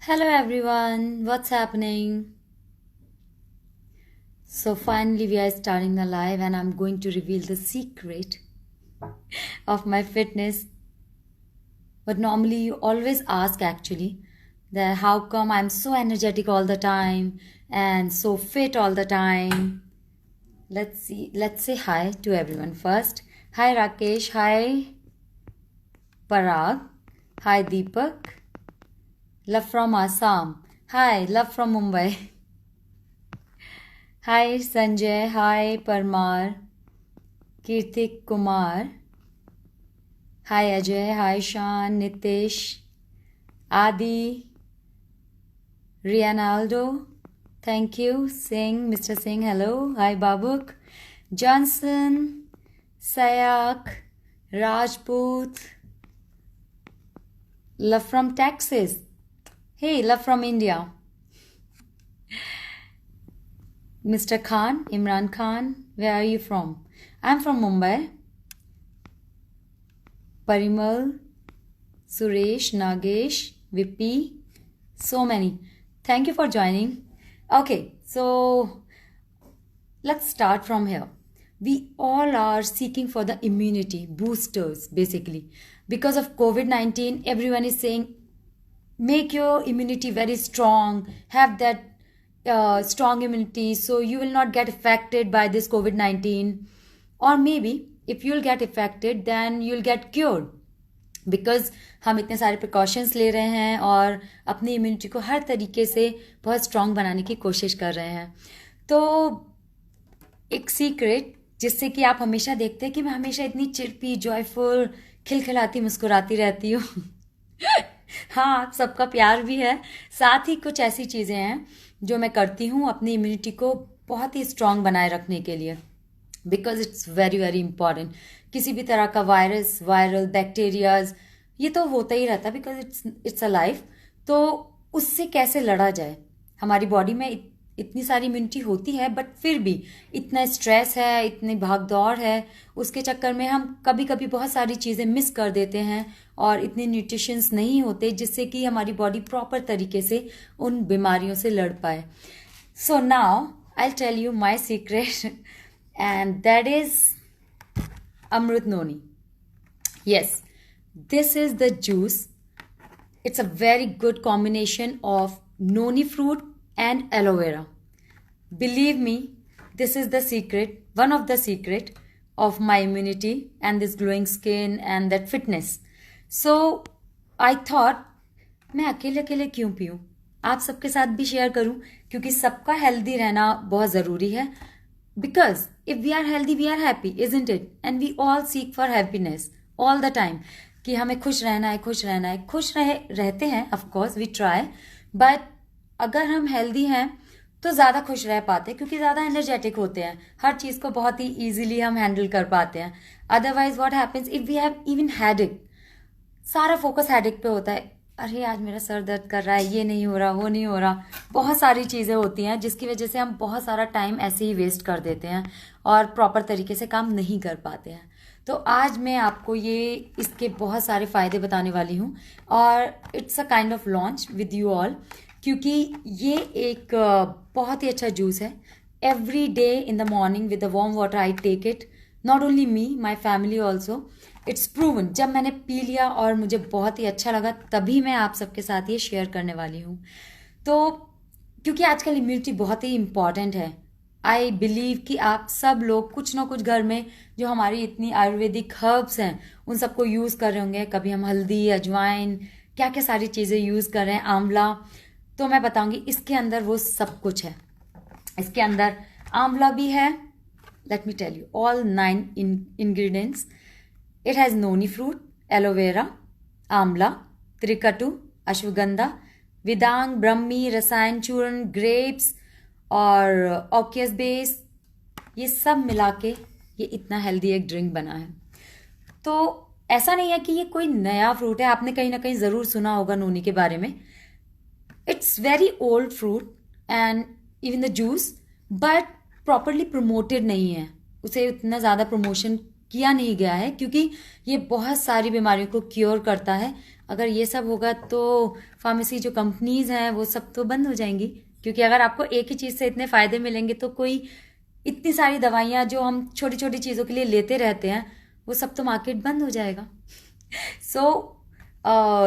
Hello everyone, what's happening? So finally we are starting the live and I'm going to reveal the secret of my fitness. But normally you always ask actually that how come I'm so energetic all the time and so fit all the time. Let's say hi to everyone first. Hi Rakesh, hi Parag, hi Deepak, love from Assam. Hi, love from Mumbai. Hi Sanjay, hi Parmar, Kirtik Kumar, hi Ajay, hi Shan, Nitish, Adi, Rianaldo, thank you, Singh, Mr. Singh, hello, hi Babuk, Johnson, Sayak, Rajput, love from Texas, hey, love from India, Mr. Khan, Imran Khan, where are you from? I'm from Mumbai. Parimal, Suresh, Nagesh, Vipi, so many. Thank you for joining. Okay, so let's start from here. We all are seeking for the immunity boosters basically. Because of COVID 19, everyone is saying make your immunity very strong, have that strong immunity so you will not get affected by this COVID 19. Or maybe if you'll get affected, then you'll get cured. Because हम इतने सारे precautions ले रहे हैं और अपनी immunity को हर तरीके से बहुत स्ट्रांग बनाने की कोशिश कर रहे हैं. तो एक सीक्रेट जिससे कि आप हमेशा देखते हैं कि मैं हमेशा इतनी चिरपी जॉयफुल खिलखिलाती मुस्कुराती रहती हूँ. हाँ, आप सबका प्यार भी है. साथ ही कुछ ऐसी चीज़ें हैं जो मैं करती हूँ अपनी इम्यूनिटी को बहुत ही स्ट्रांग बनाए रखने के लिए. Because it's very very important. किसी भी तरह का वायरस, वायरल बैक्टीरियाज, ये तो होता ही रहता है बिकॉज इट्स अ लाइफ. तो उससे कैसे लड़ा जाए. हमारी बॉडी में इतनी सारी इम्यूनिटी होती है बट फिर भी इतना स्ट्रेस है, इतनी भाग दौड़ है, उसके चक्कर में हम कभी कभी बहुत सारी चीज़ें मिस कर देते हैं और इतने न्यूट्रिशंस नहीं होते जिससे कि हमारी बॉडी प्रॉपर तरीके से उन बीमारियों से लड़ पाए. So now I tell you my secret and that is Amrut Noni. Yes, this is the juice. It's a very good combination of noni fruit and aloe vera. Believe me, this is the secret, one of the secret of my immunity and this glowing skin and that fitness. So I thought मैं अकेले अकेले क्यों पीऊँ, आप सबके साथ भी share करूँ क्योंकि सबका हेल्दी रहना बहुत ज़रूरी है. Because if we are healthy, we are happy, isn't it? And we all seek for happiness all the time. कि हमें खुश रहना है, खुश रहना है, खुश रहते हैं. of course we try, but अगर हम healthy हैं तो ज़्यादा खुश रह पाते हैं क्योंकि ज़्यादा एनर्जेटिक होते हैं. हर चीज़ को बहुत ही ईजिली हम हैंडल कर पाते हैं. Otherwise what happens if we have even headache, सारा फोकस हेडेक पे होता है. अरे आज मेरा सर दर्द कर रहा है, ये नहीं हो रहा, वो नहीं हो रहा. बहुत सारी चीज़ें होती हैं जिसकी वजह से हम बहुत सारा टाइम ऐसे ही वेस्ट कर देते हैं और प्रॉपर तरीके से काम नहीं कर पाते हैं. तो आज मैं आपको ये इसके बहुत सारे फ़ायदे बताने वाली हूँ और it's a kind of launch with you all क्योंकि ये एक बहुत ही अच्छा जूस है. Every day in the morning with the warm water I take it. Not only me, my family also. It's proven. जब मैंने पी लिया और मुझे बहुत ही अच्छा लगा तभी मैं आप सबके साथ ये शेयर करने वाली हूँ. तो क्योंकि आजकल इम्यूनिटी बहुत ही इम्पॉर्टेंट है. आई बिलीव कि आप सब लोग कुछ ना कुछ घर में जो हमारी इतनी आयुर्वेदिक हर्ब्स हैं उन सबको यूज़ कर रहे होंगे. कभी हम हल्दी, अजवाइन, क्या क्या सारी चीज़ें यूज़ कर रहे हैं, आंवला. तो मैं बताऊंगी इसके अंदर वो सब कुछ है. इसके अंदर आंवला भी है. Let me tell you all 9 ingredients. It has noni fruit, aloe vera, amla, trikatu, ashwagandha, vidang, brahmi, रसायन चूर्ण, grapes और ऑक्यस बेस. ये सब मिला के ये इतना हेल्दी एक ड्रिंक बना है. तो ऐसा नहीं है कि ये कोई नया फ्रूट है. आपने कहीं ना कहीं ज़रूर सुना होगा नोनी के बारे में. It's very old fruit and even the juice but properly promoted नहीं है. उसे इतना ज़्यादा प्रमोशन किया नहीं गया है क्योंकि ये बहुत सारी बीमारियों को क्योर करता है. अगर ये सब होगा तो फार्मेसी जो कंपनीज हैं वो सब तो बंद हो जाएंगी, क्योंकि अगर आपको एक ही चीज़ से इतने फ़ायदे मिलेंगे तो कोई इतनी सारी दवाइयाँ जो हम छोटी छोटी चीज़ों के लिए लेते रहते हैं वो सब तो मार्केट बंद हो जाएगा. So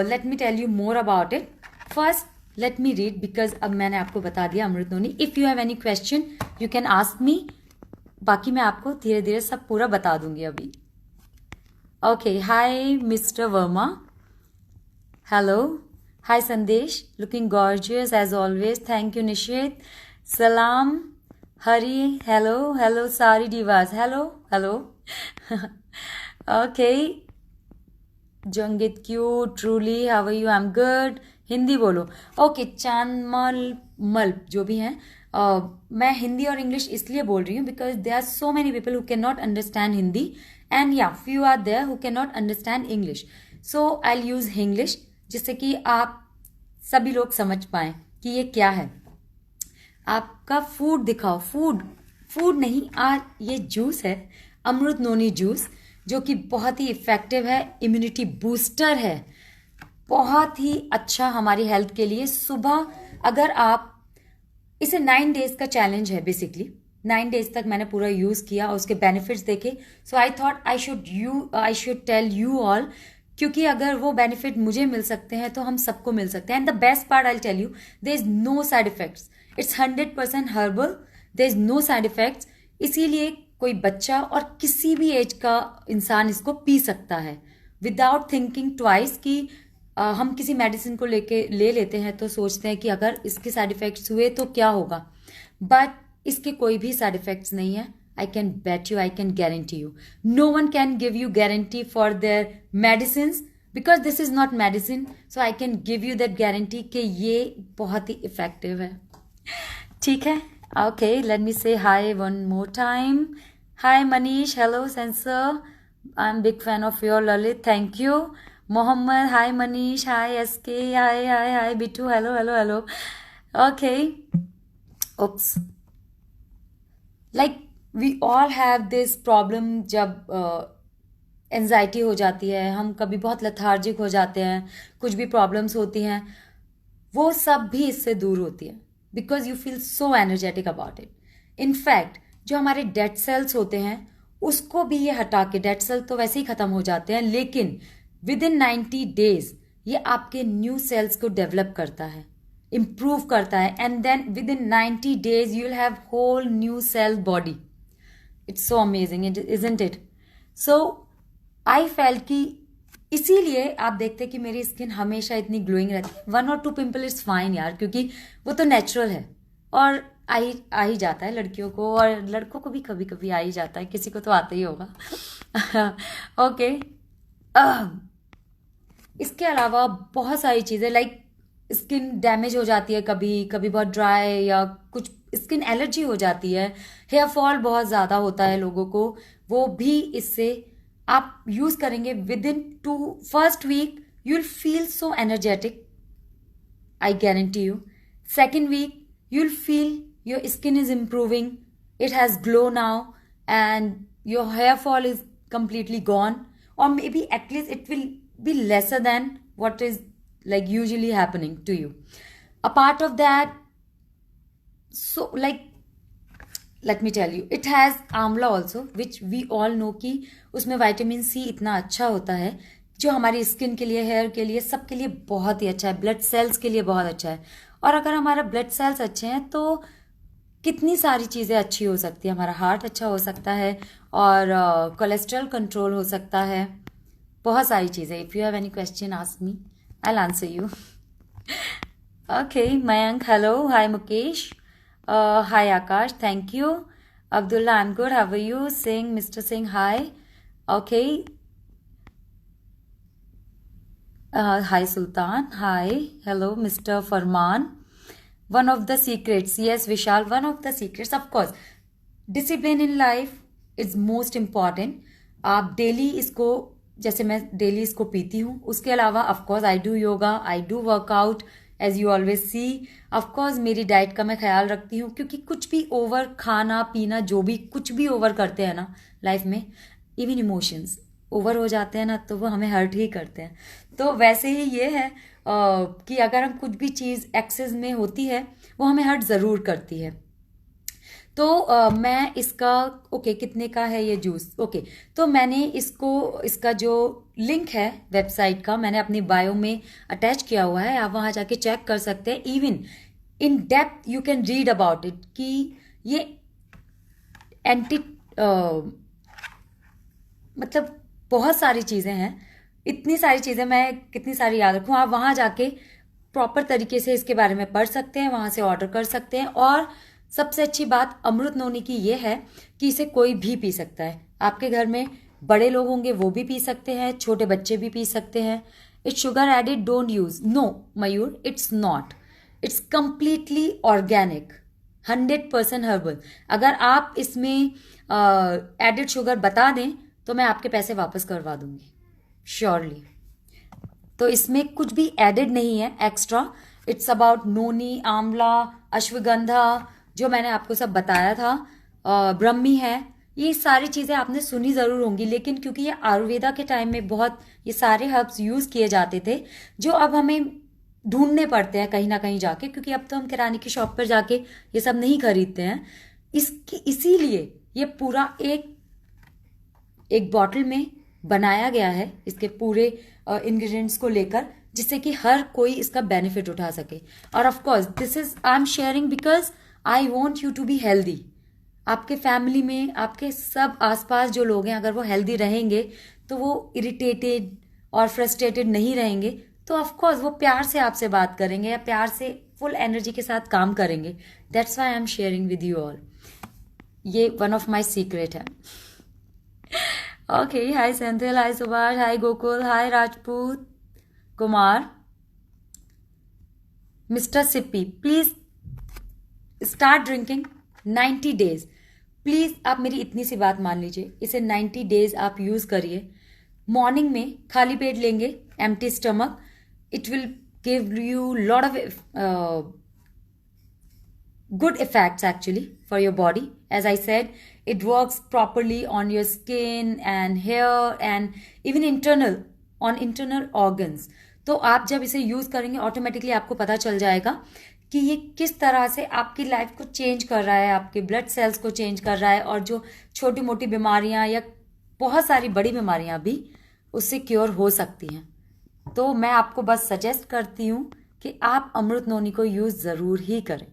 let me tell you more about it. First let me read, because अब मैंने आपको बता दिया Amrit noni. If you have any question you can ask me. बाकी मैं आपको धीरे धीरे सब पूरा बता दूंगी अभी. Okay, hi mister Verma. Hello. Hi Sandesh, looking gorgeous as always. Thank you Nishit. सलाम हरी. हेलो हेलो सारी डिवास. Hello hello. ओके. जंगित क्यू truly how are you. I am good. Hindi बोलो. ओके, चांदमल मल जो भी हैं, मैं हिंदी और इंग्लिश इसलिए बोल रही हूँ because they are so many people who can not understand Hindi and या few are there who can not understand English. So I will use English जिससे कि आप सभी लोग समझ पाएं कि ये क्या है. आपका फूड दिखाओ. फूड नहीं, आज ये जूस है अमृत नोनी जूस, जो कि बहुत ही इफेक्टिव है, इम्यूनिटी बूस्टर है, बहुत ही अच्छा हमारी हेल्थ के लिए. सुबह अगर आप इसे 9 डेज का चैलेंज है बेसिकली. 9 डेज तक मैंने पूरा यूज़ किया और उसके बेनिफिट्स देखे. So I thought I should tell you all, क्योंकि अगर वो बेनिफिट मुझे मिल सकते हैं तो हम सबको मिल सकते हैं. And the best part I tell you, there is no side effects. It's 100% herbal. There is no side effects. इसीलिए कोई बच्चा और किसी भी एज का इंसान इसको पी सकता है विदाउट थिंकिंग ट्वाइस. कि हम किसी मेडिसिन को ले लेते हैं तो सोचते हैं कि अगर इसके साइड इफेक्ट्स हुए तो क्या होगा, बट इसके कोई भी साइड इफेक्ट्स नहीं है. I can bet you, I can guarantee you. No one can give you guarantee for their medicines because this is not medicine. So I can give you that guarantee कि ये बहुत ही effective है. ठीक है? Okay, let me say hi one more time. Hi Manish, hello Sensor. I'm big fan of your Lalit. Thank you. Mohammed, hi Manish, hi SK, hi Bitu, hello. Okay. Oops. Like we all have this problem. जब anxiety हो जाती है, हम कभी बहुत lethargic हो जाते हैं, कुछ भी प्रॉब्लम्स होती हैं, वो सब भी इससे दूर होती है because you feel so energetic about it. In fact जो हमारे डेड सेल्स होते हैं उसको भी ये हटा के, डेड सेल तो वैसे ही खत्म हो जाते हैं, लेकिन विद इन 90 डेज ये आपके न्यू सेल्स को डेवलप करता है, इम्प्रूव करता है. And then within 90 days you will have whole new cell body. It's so amazing, isn't it? So I felt कि इसीलिए आप देखते कि मेरी स्किन हमेशा इतनी ग्लोइंग रहती है. 1 or 2 पिंपल इज फाइन यार, क्योंकि वो तो नेचुरल है और आ ही जाता है लड़कियों को, और लड़कों को भी कभी कभी आ ही जाता है, किसी को तो आता ही होगा. ओके. इसके अलावा बहुत सारी चीज़ें, लाइक स्किन डैमेज हो जाती है कभी कभी, बहुत ड्राई या कुछ स्किन एलर्जी हो जाती है, हेयर फॉल बहुत ज़्यादा होता है लोगों को, वो भी इससे आप यूज़ करेंगे within first week you will feel so energetic. I guarantee you. Second week you will feel your skin is improving, it has glow now and your hair fall is completely gone, or maybe at least it will be lesser than what is like usually happening to you. Apart of that, so like let me tell you, it has amla also, which we all know कि उसमें vitamin C इतना अच्छा होता है जो हमारी skin के लिए, हेयर के लिए, सब के लिए बहुत ही अच्छा है, ब्लड सेल्स के लिए बहुत अच्छा है. और अगर हमारा ब्लड सेल्स अच्छे हैं तो कितनी सारी चीज़ें अच्छी हो सकती है. हमारा हार्ट अच्छा हो सकता है और कोलेस्ट्रॉल कंट्रोल हो सकता है, बहुत सारी चीज़ें. If you have any question ask me, I will answer you. Okay. Mayank hello. Hi Mukesh. Hi Aakash. Thank you. Abdullah I am good. How are you? Singh, mister Singh hi. Okay. Hi Sultan. Hi. Hello mister Farman. One of the secrets, yes Vishal, one of the secrets, of course, discipline in life is most important. आप daily इसको, जैसे मैं daily इसको पीती हूँ, उसके अलावा of course I do yoga, I do workout as you always see. Of course मेरी डाइट का मैं ख्याल रखती हूँ, क्योंकि कुछ भी ओवर खाना पीना, जो भी कुछ भी ओवर करते हैं ना लाइफ में, इवन इमोशंस, ओवर हो जाते हैं ना तो वो हमें हर्ट ही करते हैं। तो वैसे ही ये है कि अगर हम कुछ भी चीज़ एक्सेस में होती है वो हमें हर्ट ज़रूर करती है। तो मैं इसका ओके कितने का है ये जूस? ओके, तो मैंने इसका जो लिंक है वेबसाइट का मैंने अपनी बायो में अटैच किया हुआ है, आप वहाँ जाके चेक कर सकते हैं। Even in depth you can read about it कि ये एंटी मतलब बहुत सारी चीज़ें हैं, इतनी सारी चीज़ें मैं कितनी सारी याद रखूँ। आप वहाँ जाके प्रॉपर तरीके से इसके बारे में पढ़ सकते हैं, वहाँ से ऑर्डर कर सकते हैं। और सबसे अच्छी बात अमृत नोनी की ये है कि इसे कोई भी पी सकता है। आपके घर में बड़े लोग होंगे वो भी पी सकते हैं, छोटे बच्चे भी पी सकते हैं। It's sugar added, don't use. No Mayur, it's not, it's completely organic, 100% herbal. अगर आप इसमें एडिड शुगर बता दें तो मैं आपके पैसे वापस करवा दूंगी श्योरली। तो इसमें कुछ भी एडिड नहीं है एक्स्ट्रा। इट्स अबाउट नोनी, आंवला, अश्वगंधा, जो मैंने आपको सब बताया था, ब्रह्मी है, ये सारी चीज़ें आपने सुनी ज़रूर होंगी। लेकिन क्योंकि ये आयुर्वेदा के टाइम में बहुत ये सारे हर्ब्स यूज़ किए जाते थे जो अब हमें ढूंढने पड़ते हैं कहीं ना कहीं जाके, क्योंकि अब तो हम किराने की शॉप पर जाके ये सब नहीं खरीदते हैं। इसीलिए ये पूरा एक बॉटल में बनाया गया है इसके पूरे इंग्रेडिएंट्स को लेकर, जिससे कि हर कोई इसका बेनिफिट उठा सके। और of course this is I am sharing because I want you to be healthy. आपके फैमिली में आपके सब आसपास जो लोग हैं अगर वो हेल्दी रहेंगे तो वो इरिटेटेड और फ्रस्ट्रेटेड नहीं रहेंगे, तो ऑफ कोर्स वो प्यार से आपसे बात करेंगे या प्यार से फुल एनर्जी के साथ काम करेंगे। That's why I am sharing with you all. ये वन ऑफ माई सीक्रेट है। Okay, hi Senthil, hi Subhash, hi Gokul, hi Rajput Kumar. Mr. Sippy, please start drinking 90 days. Please आप मेरी इतनी सी बात मान लीजिए, इसे 90 डेज आप यूज़ करिए। मॉर्निंग में खाली पेट लेंगे, empty stomach, it will give you lot of good effects actually for your body. As I said, it works properly on your skin and hair and even on internal organs. तो आप जब इसे use करेंगे automatically आपको पता चल जाएगा कि ये किस तरह से आपकी लाइफ को चेंज कर रहा है, आपके ब्लड सेल्स को चेंज कर रहा है, और जो छोटी मोटी बीमारियां या बहुत सारी बड़ी बीमारियां भी उससे क्योर हो सकती हैं। तो मैं आपको बस सजेस्ट करती हूँ कि आप अमृत नोनी को यूज जरूर ही करें।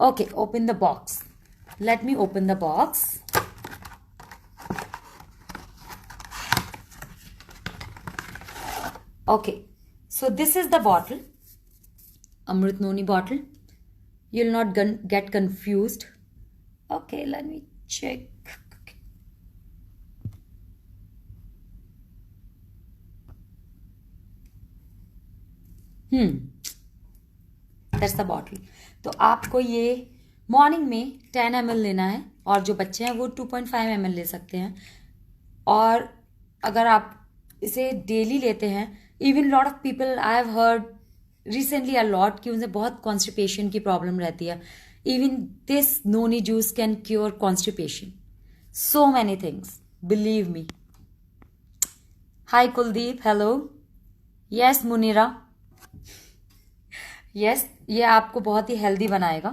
Okay, open the box. Let me open the box. Okay, so this is the bottle, Amrit Noni bottle. You'll not get confused. Okay, let me check. That's the bottle. तो आपको ये मॉर्निंग में 10 ml लेना है, और जो बच्चे हैं वो 2.5 ml ले सकते हैं। और अगर आप इसे डेली लेते हैं, even lot of people I have heard recently a lot कि उन्हें बहुत कॉन्स्टिपेशन की प्रॉब्लम रहती है। Even this noni juice can cure constipation, so many things, believe me. Hi Kuldeep, hello. Yes Munira, yes, ये आपको बहुत ही हेल्दी बनाएगा।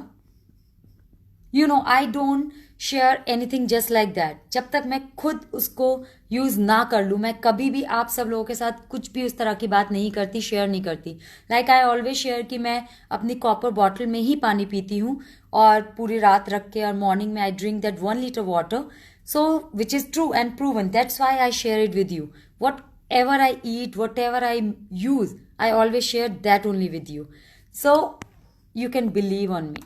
You know I don't share anything just like that. जब तक मैं खुद उसको यूज ना कर लूँ, मैं कभी भी आप सब लोगों के साथ कुछ भी उस तरह की बात नहीं करती, शेयर नहीं करती। लाइक आई ऑलवेज शेयर कि मैं अपनी कॉपर बॉटल में ही पानी पीती हूँ और पूरी रात रख के, और मॉर्निंग में I drink that 1 liter water, so which is true and proven. That's why I share it with you. What ever I eat, what ever I use, I always share that only with you, so you can believe on me.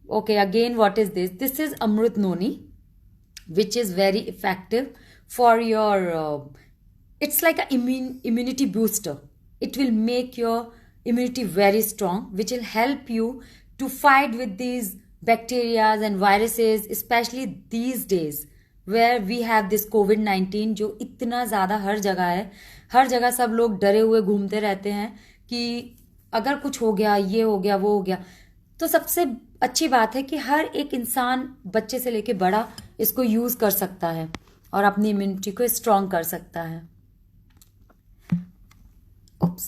Okay, again, what is this? This is Amrit Noni, which is very effective for your it's like a immunity booster. It will make your immunity very strong, which will help you to fight with these bacteria and viruses, especially these days where we have this COVID-19 जो इतना ज़्यादा हर जगह है। हर जगह सब लोग डरे हुए घूमते रहते हैं कि अगर कुछ हो गया, ये हो गया, वो हो गया। तो सबसे अच्छी बात है कि हर एक इंसान, बच्चे से लेके बड़ा, इसको यूज़ कर सकता है। और अपनी इम्यूनिटी को स्ट्रॉन्ग कर सकता है. Oops.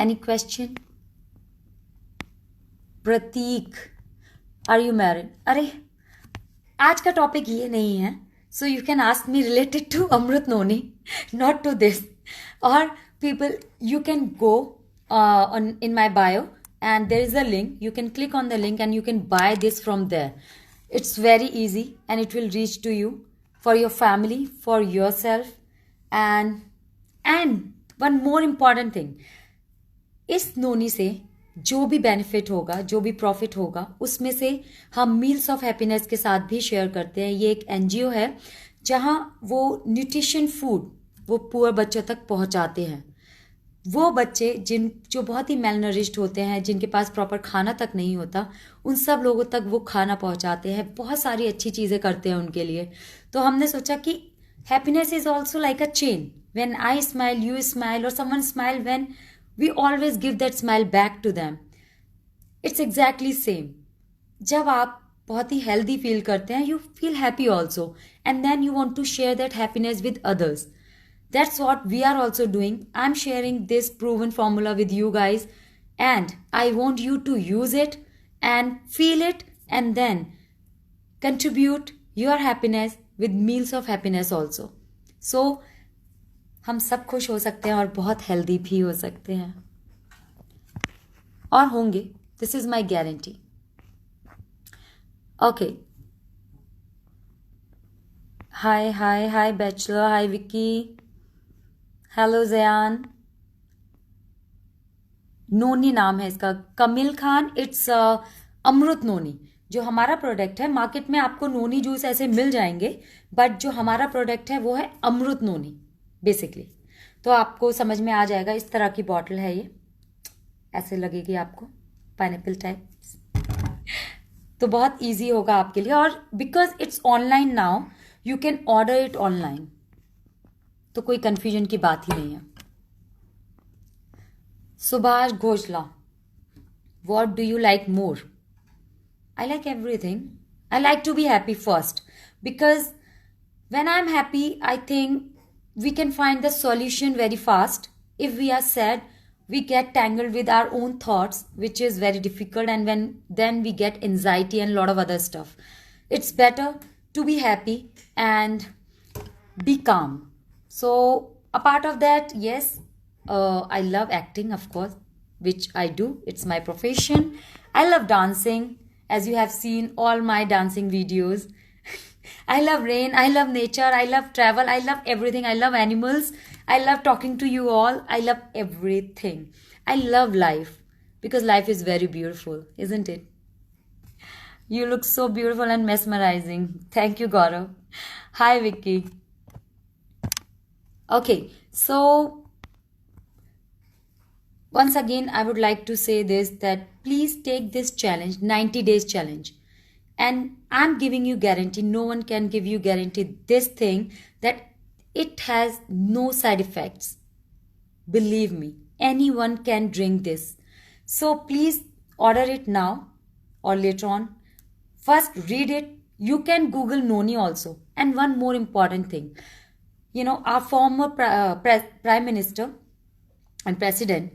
Any question? Prateek, are you married? अरे आज का टॉपिक ये नहीं है, so you can ask me related to Amrit Noni, not to this. और people, you can go on in my bio and there is a link. You can click on the link and you can buy this from there. It's very easy and it will reach to you for your family, for yourself, and one more important thing, इस नोनी से जो भी benefit होगा, जो भी profit होगा, उसमें से हम मील्स ऑफ हैप्पीनेस के साथ भी शेयर करते हैं. ये एक एनजीओ है जहाँ वो न्यूट्रिशन फूड वो पुअर बच्चों तक पहुँचाते हैं. वो बच्चे जो बहुत ही मेलनरिश्ड होते हैं, जिनके पास प्रॉपर खाना तक नहीं होता, उन सब लोगों तक वो खाना पहुंचाते हैं. बहुत सारी अच्छी चीज़ें करते हैं उनके लिए. तो हमने सोचा कि happiness is also like a chain. When I smile, you smile, और someone smile, when we always give that smile back to them. It's exactly same. जब आप बहुत ही हेल्दी फील करते हैं, you feel happy also, and then you want to share that happiness with others. That's what we are also doing. I'm sharing this proven formula with you guys, and I want you to use it and feel it and then contribute your happiness with meals of happiness also. So हम सब खुश हो सकते हैं और बहुत healthy भी हो सकते हैं और होंगे. This is my guarantee. Okay. Hi Bachelor. Hi Vicky. Hello Jayan. Noni नाम है इसका, कमिल खान. It's Amrit Noni. जो हमारा प्रोडक्ट है, मार्केट में आपको नोनी जूस ऐसे मिल जाएंगे, बट जो हमारा प्रोडक्ट है वो है अमृत नोनी बेसिकली. तो आपको समझ में आ जाएगा. इस तरह की बॉटल है ये, ऐसे लगेगी आपको पाइनएप्पल टाइप. तो बहुत इजी होगा आपके लिए. और because it's online now, you can order it online, तो कोई कंफ्यूजन की बात ही नहीं है. Subhash Ghoshla, what do you like more? I like everything. I like to be happy first, because when I'm happy, I think we can find the solution very fast. If we are sad, we get tangled with our own thoughts, which is very difficult, and then we get anxiety and a lot of other stuff. It's better to be happy and be calm. So apart of that, yes, I love acting, of course, which I do. It's my profession. I love dancing, as you have seen all my dancing videos. I love rain. I love nature. I love travel. I love everything. I love animals. I love talking to you all. I love everything. I love life, because life is very beautiful, isn't it? You look so beautiful and mesmerizing. Thank you, Gaurav. Hi, Vicky. Okay, so once again I would like to say this, that please take this challenge, 90 days challenge, and I'm giving you guarantee. No one can give you guarantee this thing, that it has no side effects. Believe me, anyone can drink this. So please order it now or later on. First read it. You can Google Noni also. And one more important thing, you know, our former prime minister and president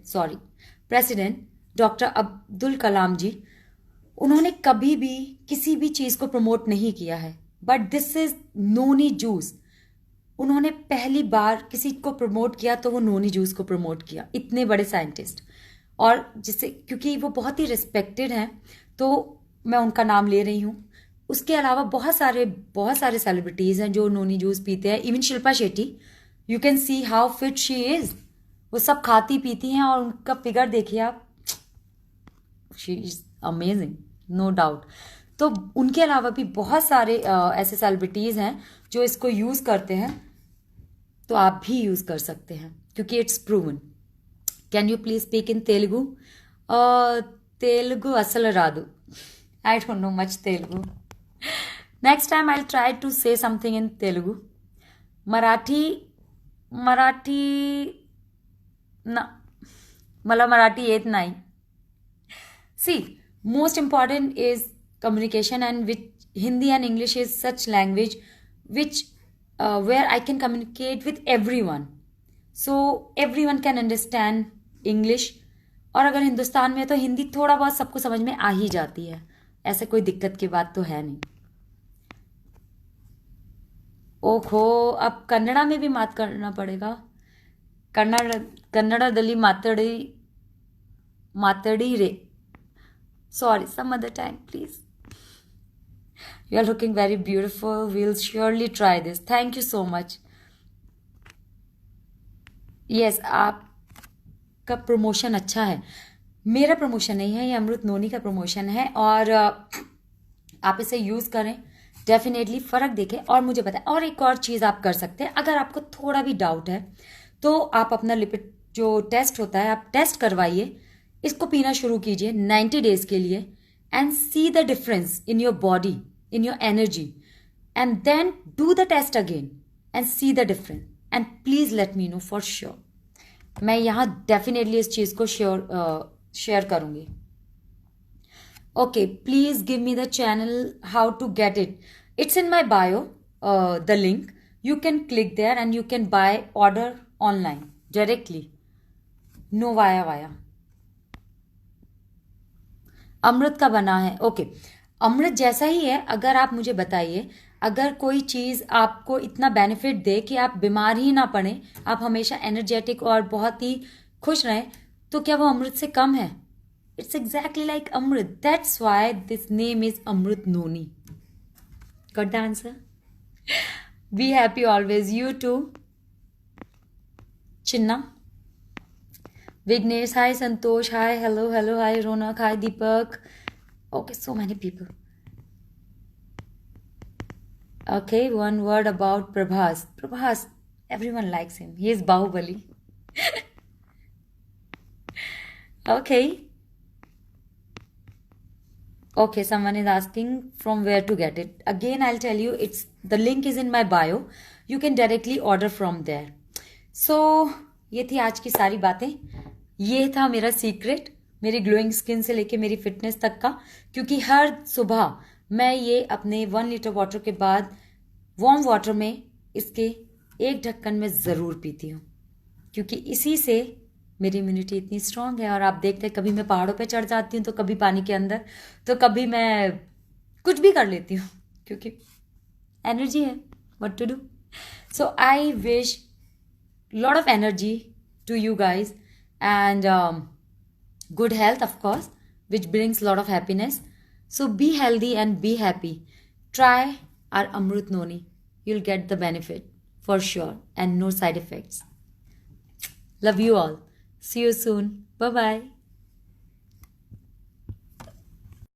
doctor Abdul Kalam ji, उन्होंने कभी भी किसी भी चीज़ को promote नहीं किया है, but this is noni juice. उन्होंने पहली बार किसी को प्रमोट किया तो वो नोनी जूस को प्रमोट किया. इतने बड़े साइंटिस्ट, और जिससे, क्योंकि वो बहुत ही रिस्पेक्टेड हैं, तो मैं उनका नाम ले रही हूँ. उसके अलावा बहुत सारे सेलिब्रिटीज़ हैं जो नोनी जूस पीते हैं. Even Shilpa Shetty, you can see how fit she is. वो सब खाती पीती हैं और उनका फिगर देखिए आप, she is amazing, no doubt. तो उनके अलावा भी बहुत सारे ऐसे सेलिब्रिटीज़ हैं जो इसको यूज़ करते हैं. तो आप भी यूज़ कर सकते हैं, क्योंकि it's proven. Can you please speak in Telugu? Telugu असल रादु. I don't know much Telugu. Next time I'll try to say something in Telugu. Marathi, na, mala Marathi yet nahi. See, most important is communication, and with Hindi and English is such language which where I can communicate with everyone. So everyone can understand English. और अगर हिंदुस्तान में है तो हिंदी थोड़ा बहुत सबको समझ में आ ही जाती है, ऐसे कोई दिक्कत की बात तो है नहीं. ओहो, अब कन्नड़ा में भी बात करना पड़ेगा. कन्नड़ದಲ್ಲಿ ಮಾತಾಡಿರೆ. Sorry, some other time, please. You are looking very beautiful. We'll surely try this. Thank you so much. Yes, आपका प्रमोशन अच्छा है. मेरा प्रमोशन नहीं है, ये अमृत नोनी का प्रमोशन है. और आप इसे यूज़ करें, डेफिनेटली फ़र्क देखें और मुझे बताएं. और एक और चीज़ आप कर सकते हैं, अगर आपको थोड़ा भी डाउट है तो आप अपना लिपिड जो टेस्ट होता है आप टेस्ट करवाइए, इसको पीना शुरू कीजिए 90 डेज़ के लिए, and see the difference in your body, in your energy, and then do the test again and see the difference, and please let me know for sure. मैं यहाँ डेफिनेटली इस चीज़ को शेयर करूँगी. Okay, please give me the channel, how to get it. It's in my bio, the link. You can click there and you can buy, order online directly. No via. अमृत का बना है. Okay, अमृत जैसा ही है. अगर आप मुझे बताइए, अगर कोई चीज़ आपको इतना बेनिफिट दे कि आप बीमार ही ना पड़े, आप हमेशा एनर्जेटिक और बहुत ही खुश रहें, तो क्या वो अमृत से कम है? It's exactly like Amrit. That's why this name is Amrit Noni. Got the answer? Be happy always. You too. Chinna. Vignesh. Hi Santosh. Hi. Hello. Hi Ronak. Hi Deepak. Okay, so many people. Okay, one word about Prabhas. Prabhas, everyone likes him. He is Bahubali. Okay. Okay, someone is asking from where to get it. Again, I'll tell you, the link is in my bio. You can directly order from there. So, ये थी आज की सारी बातें. ये था मेरा secret, मेरी ग्लोइंग स्किन से लेके मेरी फिटनेस तक का. क्योंकि हर सुबह मैं ये अपने 1 लीटर वाटर के बाद वार्म वाटर में इसके 1 ढक्कन में ज़रूर पीती हूँ. क्योंकि इसी से मेरी इम्यूनिटी इतनी स्ट्रांग है. और आप देखते हैं, कभी मैं पहाड़ों पे चढ़ जाती हूँ, तो कभी पानी के अंदर, तो कभी मैं कुछ भी कर लेती हूँ, क्योंकि एनर्जी है. What to do. So I wish lot of energy to you guys and good health, of course, which brings lot of happiness. So be healthy and be happy. Try our Amrit noni. You'll get the benefit for sure and no side effects. Love you all. See you soon. Bye-bye.